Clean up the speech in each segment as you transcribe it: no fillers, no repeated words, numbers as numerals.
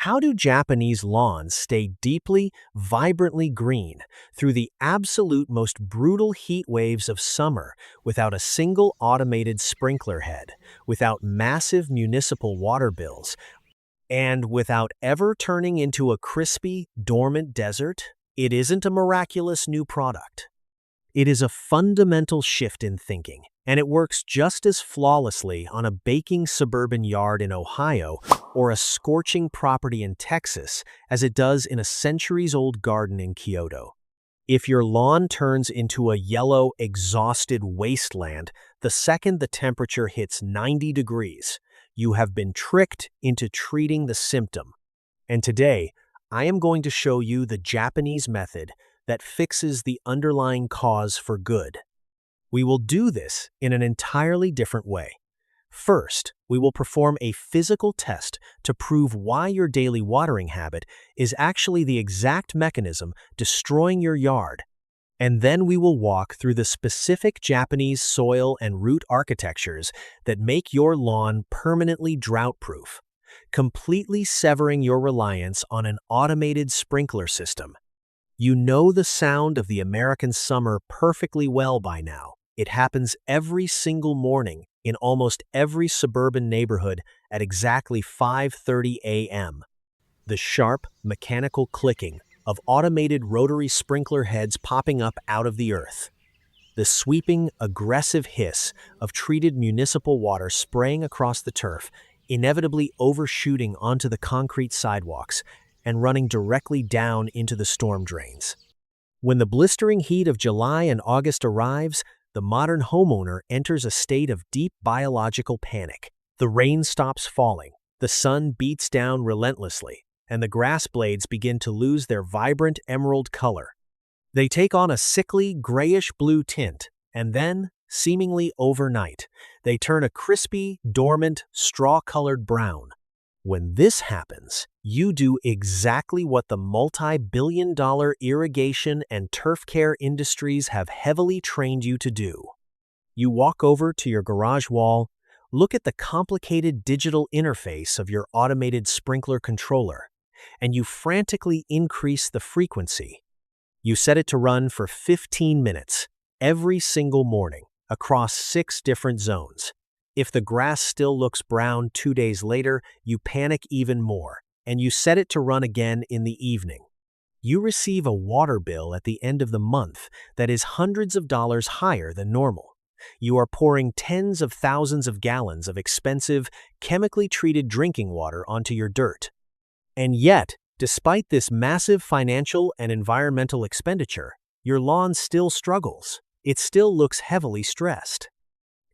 How do Japanese lawns stay deeply, vibrantly green through the absolute most brutal heat waves of summer without a single automated sprinkler head, without massive municipal water bills, and without ever turning into a crispy, dormant desert? It isn't a miraculous new product. It is a fundamental shift in thinking, and it works just as flawlessly on a baking suburban yard in Ohio or a scorching property in Texas as it does in a centuries-old garden in Kyoto. If your lawn turns into a yellow, exhausted wasteland the second the temperature hits 90 degrees, you have been tricked into treating the symptom. And today, I am going to show you the Japanese method that fixes the underlying cause for good. We will do this in an entirely different way. First, we will perform a physical test to prove why your daily watering habit is actually the exact mechanism destroying your yard. And then we will walk through the specific Japanese soil and root architectures that make your lawn permanently drought-proof, completely severing your reliance on an automated sprinkler system. You know the sound of the American summer perfectly well by now. It happens every single morning in almost every suburban neighborhood at exactly 5:30 a.m. The sharp, mechanical clicking of automated rotary sprinkler heads popping up out of the earth. The sweeping, aggressive hiss of treated municipal water spraying across the turf, inevitably overshooting onto the concrete sidewalks and running directly down into the storm drains. When the blistering heat of July and August arrives, the modern homeowner enters a state of deep biological panic. The rain stops falling, the sun beats down relentlessly, and the grass blades begin to lose their vibrant emerald color. They take on a sickly, grayish-blue tint, and then, seemingly overnight, they turn a crispy, dormant, straw-colored brown. When this happens, you do exactly what the multi-billion-dollar irrigation and turf care industries have heavily trained you to do. You walk over to your garage wall, look at the complicated digital interface of your automated sprinkler controller, and you frantically increase the frequency. You set it to run for 15 minutes, every single morning, across 6 different zones. If the grass still looks brown 2 days later, you panic even more, and you set it to run again in the evening. You receive a water bill at the end of the month that is hundreds of dollars higher than normal. You are pouring tens of thousands of gallons of expensive, chemically treated drinking water onto your dirt. And yet, despite this massive financial and environmental expenditure, your lawn still struggles. It still looks heavily stressed.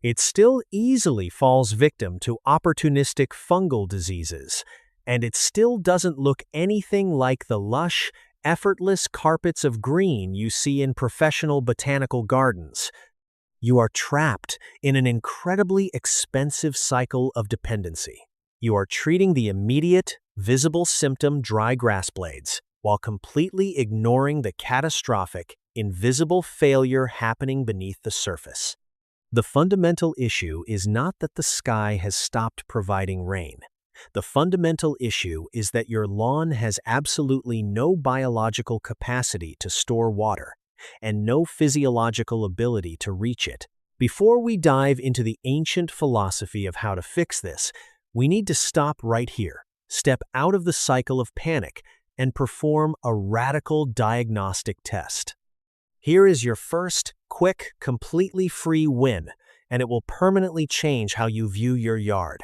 It still easily falls victim to opportunistic fungal diseases, and it still doesn't look anything like the lush, effortless carpets of green you see in professional botanical gardens. You are trapped in an incredibly expensive cycle of dependency. You are treating the immediate, visible symptom, dry grass blades, while completely ignoring the catastrophic, invisible failure happening beneath the surface. The fundamental issue is not that the sky has stopped providing rain. The fundamental issue is that your lawn has absolutely no biological capacity to store water and no physiological ability to reach it. Before we dive into the ancient philosophy of how to fix this, we need to stop right here, step out of the cycle of panic, and perform a radical diagnostic test. Here is your first, quick, completely free win, and it will permanently change how you view your yard.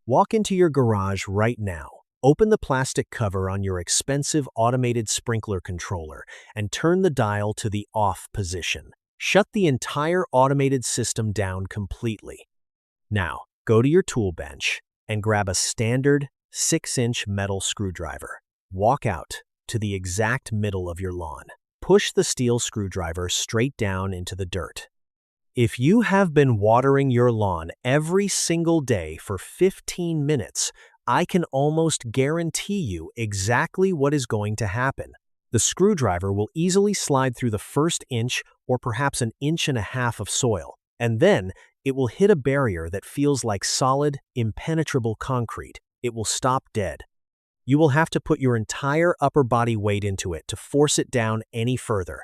Walk into your garage right now. Open the plastic cover on your expensive automated sprinkler controller and turn the dial to the off position. Shut the entire automated system down completely. Now, go to your tool bench and grab a standard 6-inch metal screwdriver. Walk out to the exact middle of your lawn. Push the steel screwdriver straight down into the dirt. If you have been watering your lawn every single day for 15 minutes, I can almost guarantee you exactly what is going to happen. The screwdriver will easily slide through the first inch or perhaps an inch and a half of soil, and then it will hit a barrier that feels like solid, impenetrable concrete. It will stop dead. You will have to put your entire upper body weight into it to force it down any further.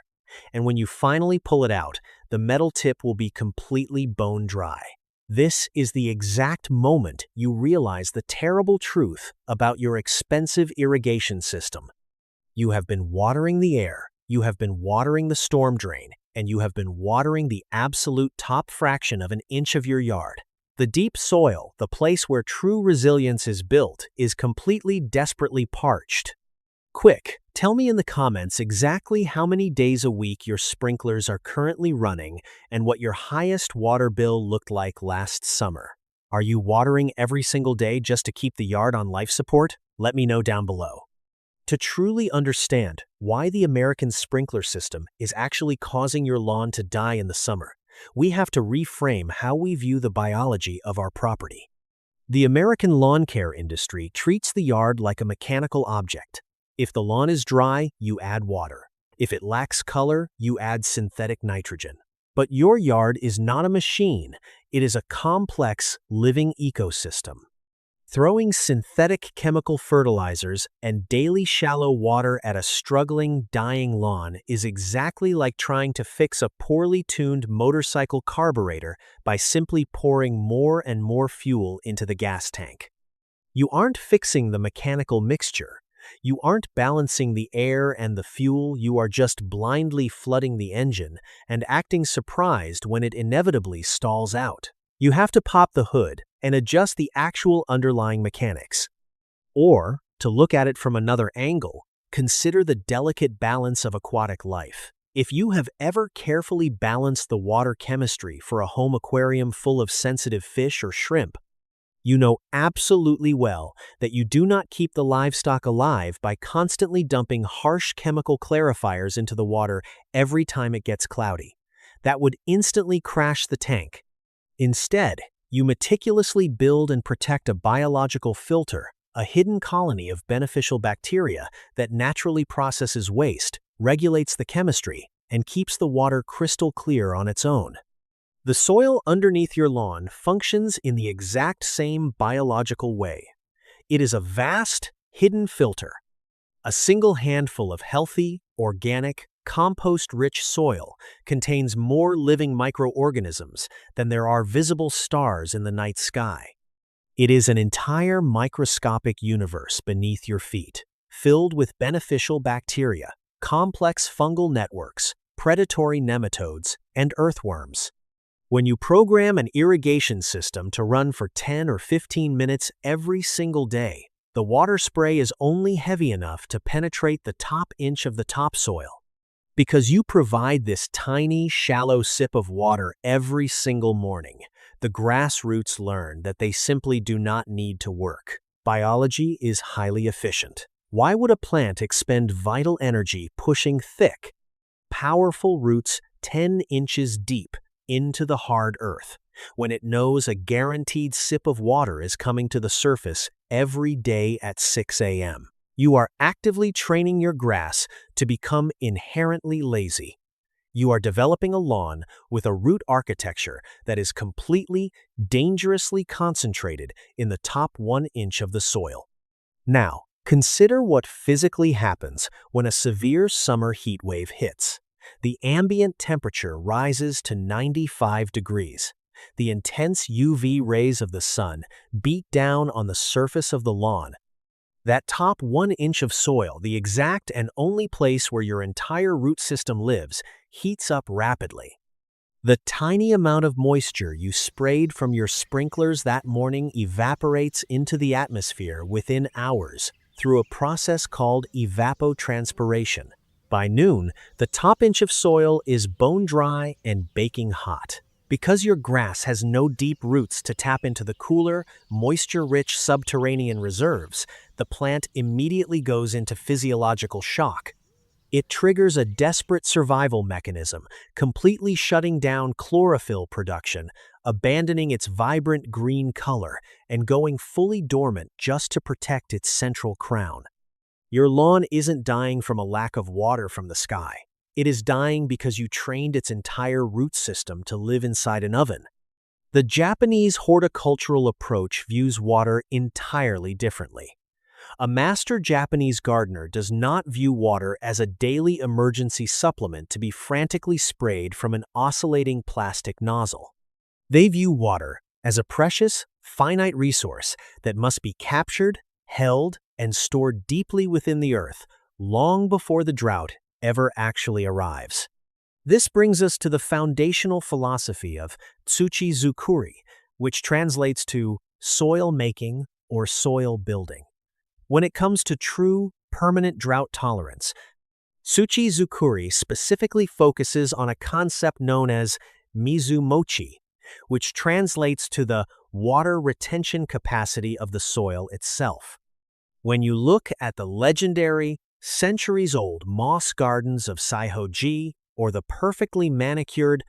And when you finally pull it out, the metal tip will be completely bone dry. This is the exact moment you realize the terrible truth about your expensive irrigation system. You have been watering the air, you have been watering the storm drain, and you have been watering the absolute top fraction of an inch of your yard. The deep soil, the place where true resilience is built, is completely desperately parched. Quick, tell me in the comments exactly how many days a week your sprinklers are currently running and what your highest water bill looked like last summer. Are you watering every single day just to keep the yard on life support? Let me know down below. To truly understand why the American sprinkler system is actually causing your lawn to die in the summer, we have to reframe how we view the biology of our property. The American lawn care industry treats the yard like a mechanical object. If the lawn is dry, you add water. If it lacks color, you add synthetic nitrogen. But your yard is not a machine, it is a complex, living ecosystem. Throwing synthetic chemical fertilizers and daily shallow water at a struggling, dying lawn is exactly like trying to fix a poorly tuned motorcycle carburetor by simply pouring more and more fuel into the gas tank. You aren't fixing the mechanical mixture. You aren't balancing the air and the fuel, you are just blindly flooding the engine and acting surprised when it inevitably stalls out. You have to pop the hood and adjust the actual underlying mechanics. Or, to look at it from another angle, consider the delicate balance of aquatic life. If you have ever carefully balanced the water chemistry for a home aquarium full of sensitive fish or shrimp, you know absolutely well that you do not keep the livestock alive by constantly dumping harsh chemical clarifiers into the water every time it gets cloudy. That would instantly crash the tank. Instead, you meticulously build and protect a biological filter, a hidden colony of beneficial bacteria that naturally processes waste, regulates the chemistry, and keeps the water crystal clear on its own. The soil underneath your lawn functions in the exact same biological way. It is a vast, hidden filter. A single handful of healthy, organic, compost-rich soil contains more living microorganisms than there are visible stars in the night sky. It is an entire microscopic universe beneath your feet, filled with beneficial bacteria, complex fungal networks, predatory nematodes, and earthworms. When you program an irrigation system to run for 10 or 15 minutes every single day, the water spray is only heavy enough to penetrate the top inch of the topsoil. Because you provide this tiny, shallow sip of water every single morning, the grass roots learn that they simply do not need to work. Biology is highly efficient. Why would a plant expend vital energy pushing thick, powerful roots 10 inches deep into the hard earth, when it knows a guaranteed sip of water is coming to the surface every day at 6 a.m.? You are actively training your grass to become inherently lazy. You are developing a lawn with a root architecture that is completely, dangerously concentrated in the top 1 inch of the soil. Now, consider what physically happens when a severe summer heat wave hits. The ambient temperature rises to 95 degrees. The intense UV rays of the sun beat down on the surface of the lawn. That top 1 inch of soil, the exact and only place where your entire root system lives, heats up rapidly. The tiny amount of moisture you sprayed from your sprinklers that morning evaporates into the atmosphere within hours through a process called evapotranspiration. By noon, the top inch of soil is bone dry and baking hot. Because your grass has no deep roots to tap into the cooler, moisture-rich subterranean reserves, the plant immediately goes into physiological shock. It triggers a desperate survival mechanism, completely shutting down chlorophyll production, abandoning its vibrant green color, and going fully dormant just to protect its central crown. Your lawn isn't dying from a lack of water from the sky. It is dying because you trained its entire root system to live inside an oven. The Japanese horticultural approach views water entirely differently. A master Japanese gardener does not view water as a daily emergency supplement to be frantically sprayed from an oscillating plastic nozzle. They view water as a precious, finite resource that must be captured, held, and stored deeply within the earth long before the drought ever actually arrives. This brings us to the foundational philosophy of Tsuchi-zukuri, which translates to soil making or soil building. When it comes to true, permanent drought tolerance, Tsuchi-zukuri specifically focuses on a concept known as mizumochi, which translates to the water retention capacity of the soil itself. When you look at the legendary, centuries-old moss gardens of Saihoji or the perfectly manicured,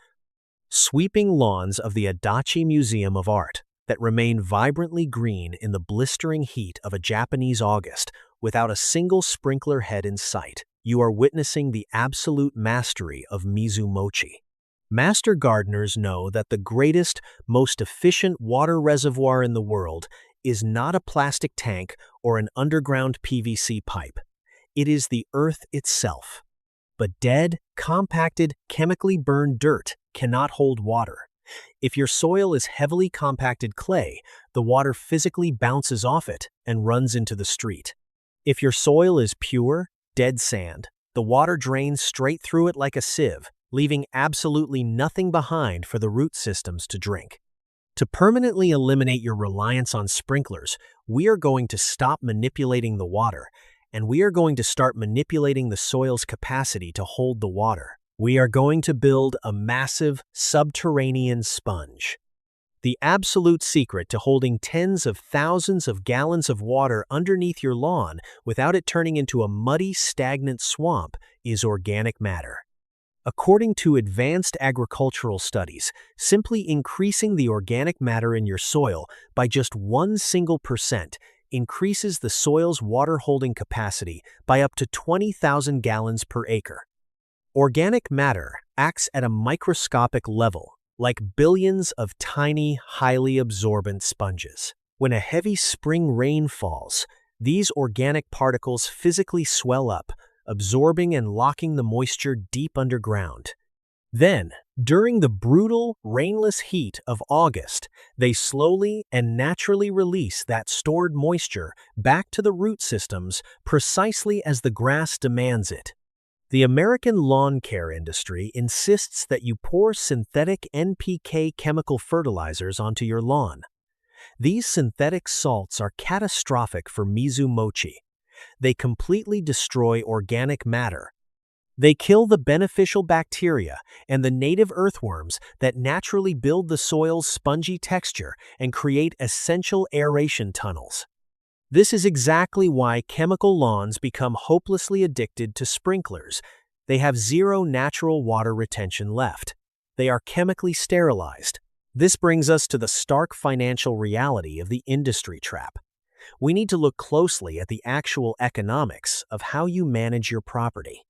sweeping lawns of the Adachi Museum of Art that remain vibrantly green in the blistering heat of a Japanese August without a single sprinkler head in sight, you are witnessing the absolute mastery of mizumochi. Master gardeners know that the greatest, most efficient water reservoir in the world is not a plastic tank or an underground PVC pipe. It is the earth itself. But dead, compacted, chemically burned dirt cannot hold water. If your soil is heavily compacted clay, the water physically bounces off it and runs into the street. If your soil is pure, dead sand, the water drains straight through it like a sieve, leaving absolutely nothing behind for the root systems to drink. To permanently eliminate your reliance on sprinklers, we are going to stop manipulating the water, and we are going to start manipulating the soil's capacity to hold the water. We are going to build a massive subterranean sponge. The absolute secret to holding tens of thousands of gallons of water underneath your lawn without it turning into a muddy, stagnant swamp is organic matter. According to advanced agricultural studies, simply increasing the organic matter in your soil by just 1% increases the soil's water-holding capacity by up to 20,000 gallons per acre. Organic matter acts at a microscopic level, like billions of tiny, highly absorbent sponges. When a heavy spring rain falls, these organic particles physically swell up, absorbing and locking the moisture deep underground. Then, during the brutal, rainless heat of August, they slowly and naturally release that stored moisture back to the root systems precisely as the grass demands it. The American lawn care industry insists that you pour synthetic NPK chemical fertilizers onto your lawn. These synthetic salts are catastrophic for mizumochi. They completely destroy organic matter. They kill the beneficial bacteria and the native earthworms that naturally build the soil's spongy texture and create essential aeration tunnels. This is exactly why chemical lawns become hopelessly addicted to sprinklers. They have zero natural water retention left. They are chemically sterilized. This brings us to the stark financial reality of the industry trap. We need to look closely at the actual economics of how you manage your property.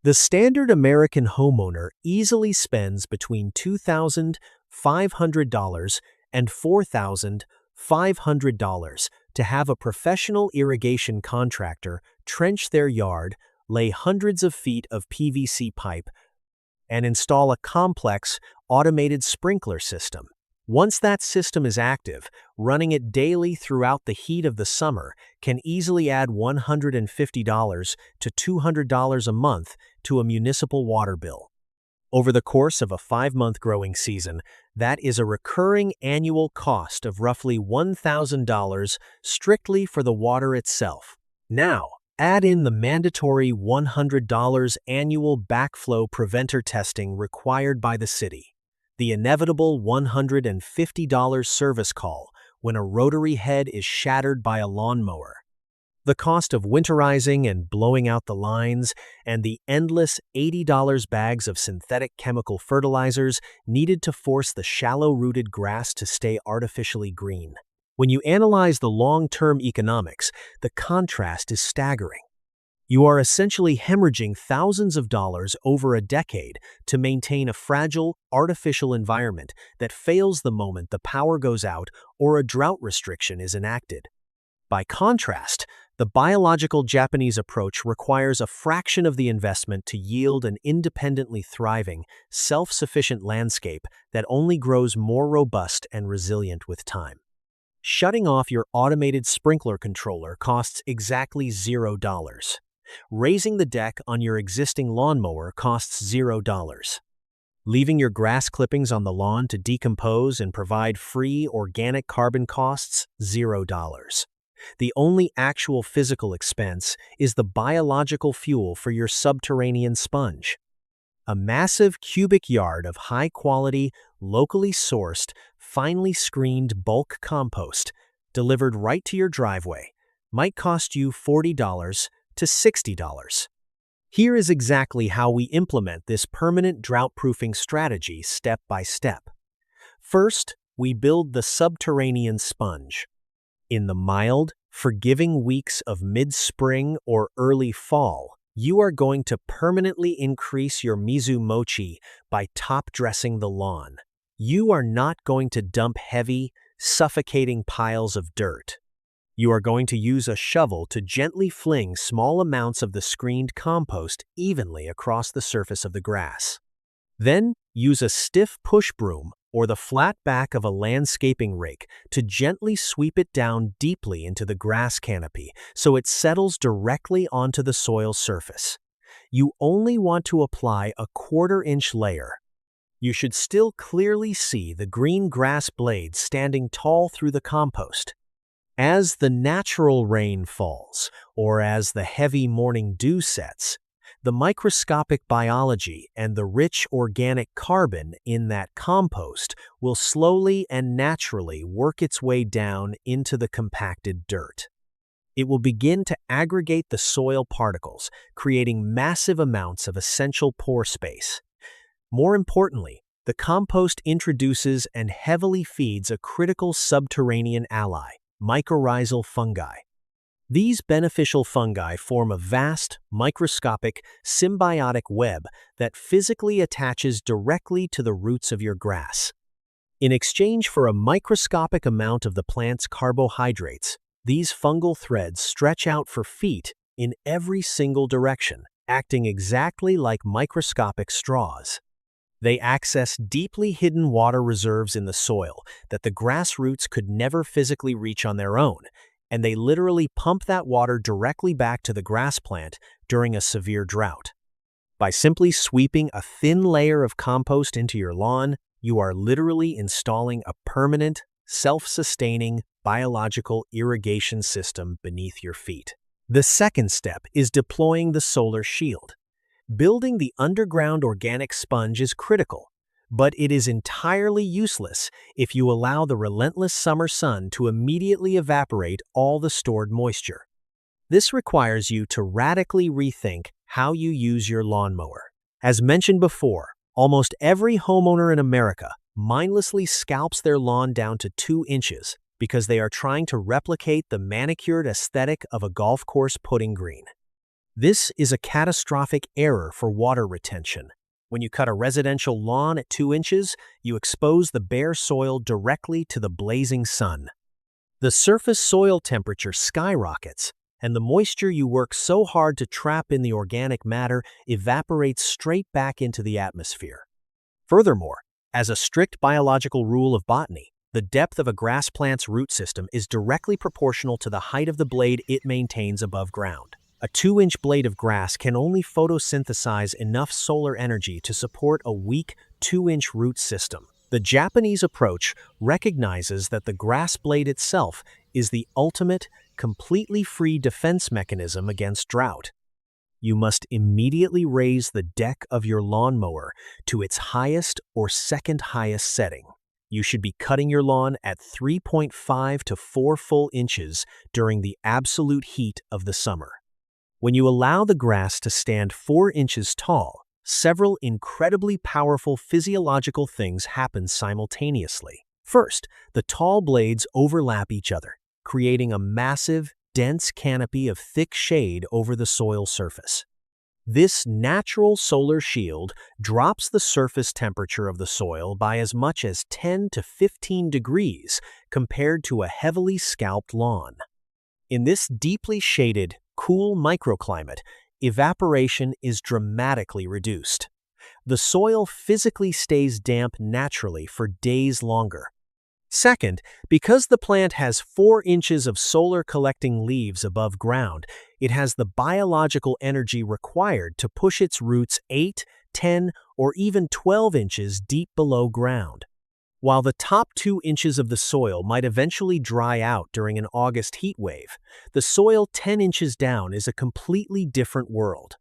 The standard American homeowner easily spends between $2,500 and $4,500 to have a professional irrigation contractor trench their yard, lay hundreds of feet of PVC pipe, and install a complex, automated sprinkler system. Once that system is active, running it daily throughout the heat of the summer can easily add $150 to $200 a month to a municipal water bill. Over the course of a 5-month growing season, that is a recurring annual cost of roughly $1,000 strictly for the water itself. Now, add in the mandatory $100 annual backflow preventer testing required by the city, the inevitable $150 service call when a rotary head is shattered by a lawnmower, the cost of winterizing and blowing out the lines, and the endless $80 bags of synthetic chemical fertilizers needed to force the shallow-rooted grass to stay artificially green. When you analyze the long-term economics, the contrast is staggering. You are essentially hemorrhaging thousands of dollars over a decade to maintain a fragile, artificial environment that fails the moment the power goes out or a drought restriction is enacted. By contrast, The biological Japanese approach requires a fraction of the investment to yield an independently thriving, self-sufficient landscape that only grows more robust and resilient with time. Shutting off your automated sprinkler controller costs exactly $0. Raising the deck on your existing lawnmower costs $0. Leaving your grass clippings on the lawn to decompose and provide free organic carbon costs $0. The only actual physical expense is the biological fuel for your subterranean sponge. A massive cubic yard of high-quality, locally sourced, finely screened bulk compost delivered right to your driveway might cost you $40 to $60. Here is exactly how we implement this permanent drought-proofing strategy step by step. First, we build the subterranean sponge. In the mild, forgiving weeks of mid-spring or early fall, you are going to permanently increase your mizumochi by top-dressing the lawn. You are not going to dump heavy, suffocating piles of dirt. You are going to use a shovel to gently fling small amounts of the screened compost evenly across the surface of the grass. Then, use a stiff push broom or the flat back of a landscaping rake to gently sweep it down deeply into the grass canopy so it settles directly onto the soil surface. You only want to apply a quarter-inch layer. You should still clearly see the green grass blades standing tall through the compost. As the natural rain falls, or as the heavy morning dew sets, the microscopic biology and the rich organic carbon in that compost will slowly and naturally work its way down into the compacted dirt. It will begin to aggregate the soil particles, creating massive amounts of essential pore space. More importantly, the compost introduces and heavily feeds a critical subterranean ally, mycorrhizal fungi. These beneficial fungi form a vast, microscopic, symbiotic web that physically attaches directly to the roots of your grass. In exchange for a microscopic amount of the plant's carbohydrates, these fungal threads stretch out for feet in every single direction, acting exactly like microscopic straws. They access deeply hidden water reserves in the soil that the grass roots could never physically reach on their own, and they literally pump that water directly back to the grass plant during a severe drought. By simply sweeping a thin layer of compost into your lawn, you are literally installing a permanent, self-sustaining, biological irrigation system beneath your feet. The second step is deploying the solar shield. Building the underground organic sponge is critical, but it is entirely useless if you allow the relentless summer sun to immediately evaporate all the stored moisture. This requires you to radically rethink how you use your lawnmower. As mentioned before, almost every homeowner in America mindlessly scalps their lawn down to 2 inches because they are trying to replicate the manicured aesthetic of a golf course putting green. This is a catastrophic error for water retention. When you cut a residential lawn at 2 inches, you expose the bare soil directly to the blazing sun. The surface soil temperature skyrockets, and the moisture you work so hard to trap in the organic matter evaporates straight back into the atmosphere. Furthermore, as a strict biological rule of botany, the depth of a grass plant's root system is directly proportional to the height of the blade it maintains above ground. A 2-inch blade of grass can only photosynthesize enough solar energy to support a weak 2-inch root system. The Japanese approach recognizes that the grass blade itself is the ultimate, completely free defense mechanism against drought. You must immediately raise the deck of your lawnmower to its highest or second highest setting. You should be cutting your lawn at 3.5 to 4 full inches during the absolute heat of the summer. When you allow the grass to stand 4 inches tall, several incredibly powerful physiological things happen simultaneously. First, the tall blades overlap each other, creating a massive, dense canopy of thick shade over the soil surface. This natural solar shield drops the surface temperature of the soil by as much as 10 to 15 degrees compared to a heavily scalped lawn. In this deeply shaded, cool microclimate, evaporation is dramatically reduced. The soil physically stays damp naturally for days longer. Second, because the plant has 4 inches of solar-collecting leaves above ground, it has the biological energy required to push its roots 8, 10, or even 12 inches deep below ground. While the top 2 inches of the soil might eventually dry out during an August heat wave, the soil 10 inches down is a completely different world.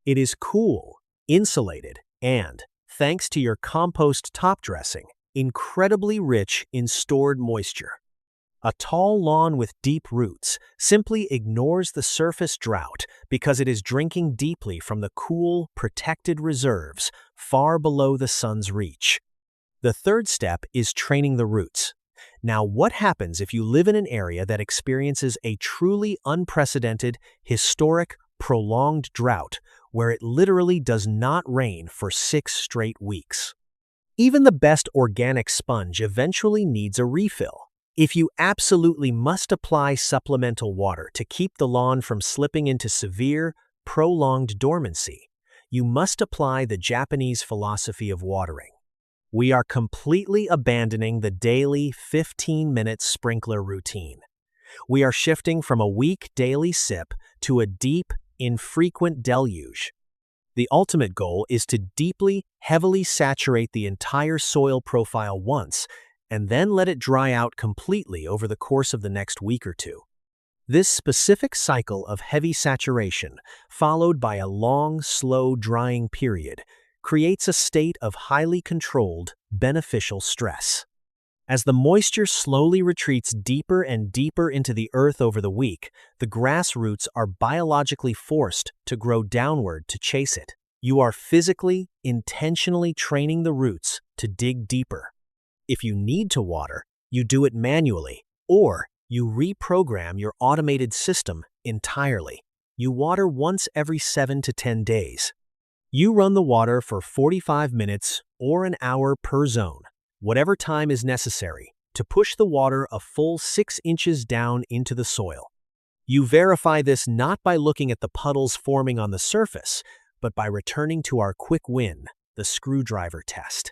It is cool, insulated, and, thanks to your compost top dressing, incredibly rich in stored moisture. A tall lawn with deep roots simply ignores the surface drought because it is drinking deeply from the cool, protected reserves far below the sun's reach. The third step is training the roots. Now, what happens if you live in an area that experiences a truly unprecedented, historic, prolonged drought where it literally does not rain for 6 straight weeks? Even the best organic sponge eventually needs a refill. If you absolutely must apply supplemental water to keep the lawn from slipping into severe, prolonged dormancy, you must apply the Japanese philosophy of watering. We are completely abandoning the daily 15-minute sprinkler routine. We are shifting from a weak daily sip to a deep, infrequent deluge. The ultimate goal is to deeply, heavily saturate the entire soil profile once, and then let it dry out completely over the course of the next week or two. This specific cycle of heavy saturation, followed by a long, slow drying period, creates a state of highly controlled, beneficial stress. As the moisture slowly retreats deeper and deeper into the earth over the week, the grass roots are biologically forced to grow downward to chase it. You are physically, intentionally training the roots to dig deeper. If you need to water, you do it manually, or you reprogram your automated system entirely. You water once every 7 to 10 days. You run the water for 45 minutes or an hour per zone, whatever time is necessary, to push the water a full 6 inches down into the soil. You verify this not by looking at the puddles forming on the surface, but by returning to our quick win, the screwdriver test.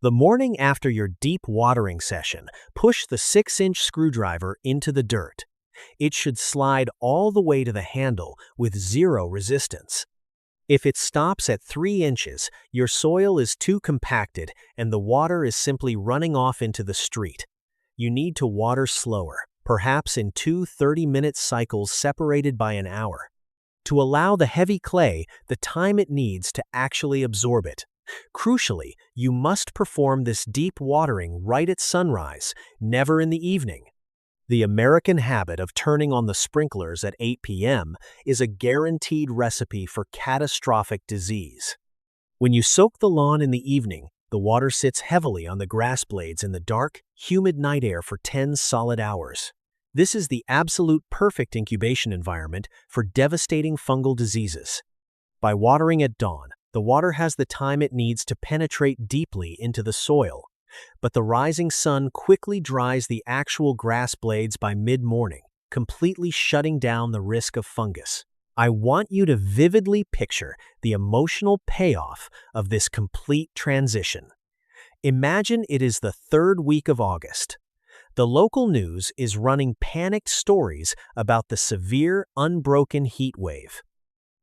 The morning after your deep watering session, push the 6-inch screwdriver into the dirt. It should slide all the way to the handle with 0 resistance. If it stops at 3 inches, your soil is too compacted and the water is simply running off into the street. You need to water slower, perhaps in 2 30-minute cycles separated by an hour, to allow the heavy clay the time it needs to actually absorb it. Crucially, you must perform this deep watering right at sunrise, never in the evening. The American habit of turning on the sprinklers at 8 p.m. is a guaranteed recipe for catastrophic disease. When you soak the lawn in the evening, the water sits heavily on the grass blades in the dark, humid night air for 10 solid hours. This is the absolute perfect incubation environment for devastating fungal diseases. By watering at dawn, the water has the time it needs to penetrate deeply into the soil, but the rising sun quickly dries the actual grass blades by mid-morning, completely shutting down the risk of fungus. I want you to vividly picture the emotional payoff of this complete transition. Imagine it is the 3rd week of August. The local news is running panicked stories about the severe, unbroken heat wave.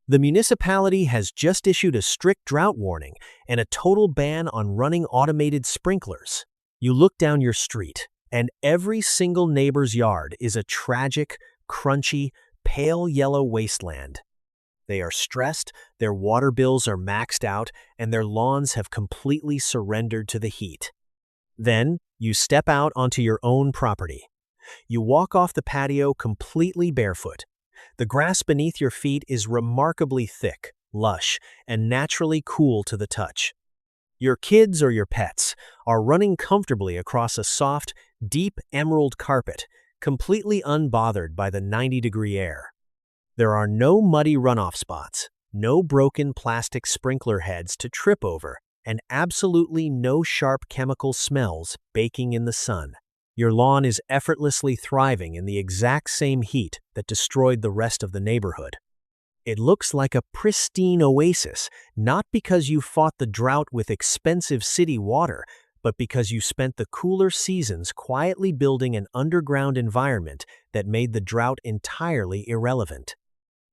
The municipality has just issued a strict drought warning and a total ban on running automated sprinklers. You look down your street, and every single neighbor's yard is a tragic, crunchy, pale yellow wasteland. They are stressed, their water bills are maxed out, and their lawns have completely surrendered to the heat. Then, you step out onto your own property. You walk off the patio completely barefoot. The grass beneath your feet is remarkably thick, lush, and naturally cool to the touch. Your kids or your pets are running comfortably across a soft, deep emerald carpet, completely unbothered by the 90-degree air. There are no muddy runoff spots, no broken plastic sprinkler heads to trip over, and absolutely no sharp chemical smells baking in the sun. Your lawn is effortlessly thriving in the exact same heat that destroyed the rest of the neighborhood. It looks like a pristine oasis, not because you fought the drought with expensive city water, but because you spent the cooler seasons quietly building an underground environment that made the drought entirely irrelevant.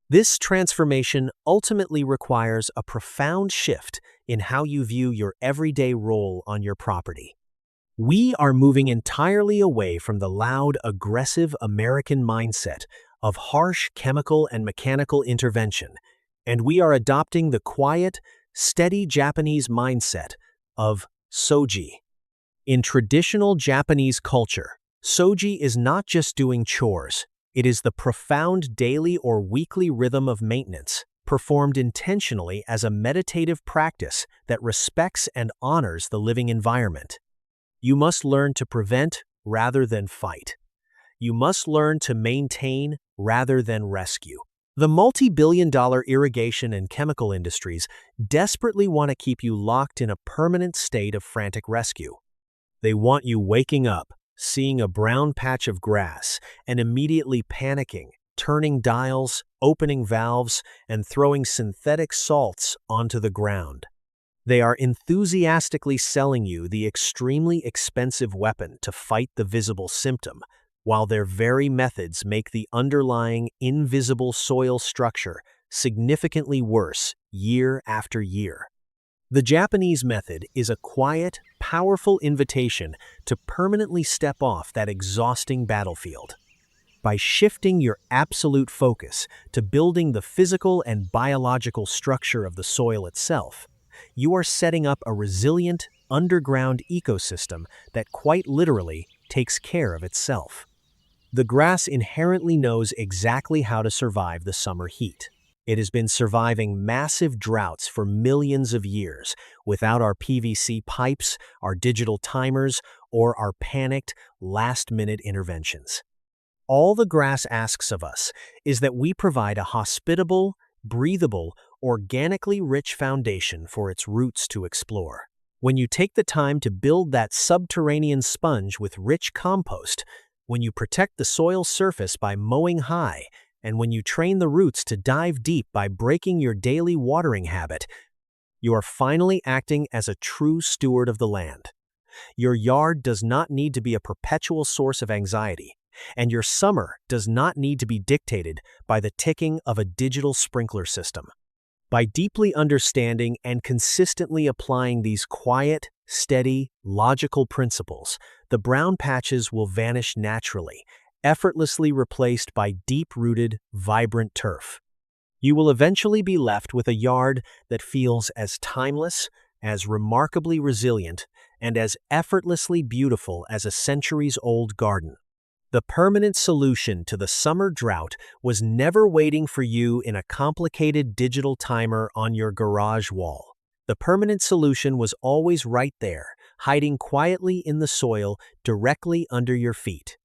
This transformation ultimately requires a profound shift in how you view your everyday role on your property. We are moving entirely away from the loud, aggressive American mindset of harsh chemical and mechanical intervention, and we are adopting the quiet, steady Japanese mindset of soji. In traditional Japanese culture, soji is not just doing chores, it is the profound daily or weekly rhythm of maintenance, performed intentionally as a meditative practice that respects and honors the living environment. You must learn to prevent rather than fight. You must learn to maintain rather than rescue. The multi-billion-dollar irrigation and chemical industries desperately want to keep you locked in a permanent state of frantic rescue. They want you waking up, seeing a brown patch of grass, and immediately panicking, turning dials, opening valves, and throwing synthetic salts onto the ground. They are enthusiastically selling you the extremely expensive weapon to fight the visible symptom, while their very methods make the underlying invisible soil structure significantly worse year after year. The Japanese method is a quiet, powerful invitation to permanently step off that exhausting battlefield. By shifting your absolute focus to building the physical and biological structure of the soil itself, you are setting up a resilient, underground ecosystem that quite literally takes care of itself. The grass inherently knows exactly how to survive the summer heat. It has been surviving massive droughts for millions of years without our PVC pipes, our digital timers, or our panicked, last-minute interventions. All the grass asks of us is that we provide a hospitable, breathable, organically rich foundation for its roots to explore. When you take the time to build that subterranean sponge with rich compost, when you protect the soil surface by mowing high, and when you train the roots to dive deep by breaking your daily watering habit, you are finally acting as a true steward of the land. Your yard does not need to be a perpetual source of anxiety, and your summer does not need to be dictated by the ticking of a digital sprinkler system. By deeply understanding and consistently applying these quiet, steady, logical principles, the brown patches will vanish naturally, effortlessly replaced by deep-rooted, vibrant turf. You will eventually be left with a yard that feels as timeless, as remarkably resilient, and as effortlessly beautiful as a centuries-old garden. The permanent solution to the summer drought was never waiting for you in a complicated digital timer on your garage wall. The permanent solution was always right there, hiding quietly in the soil directly under your feet.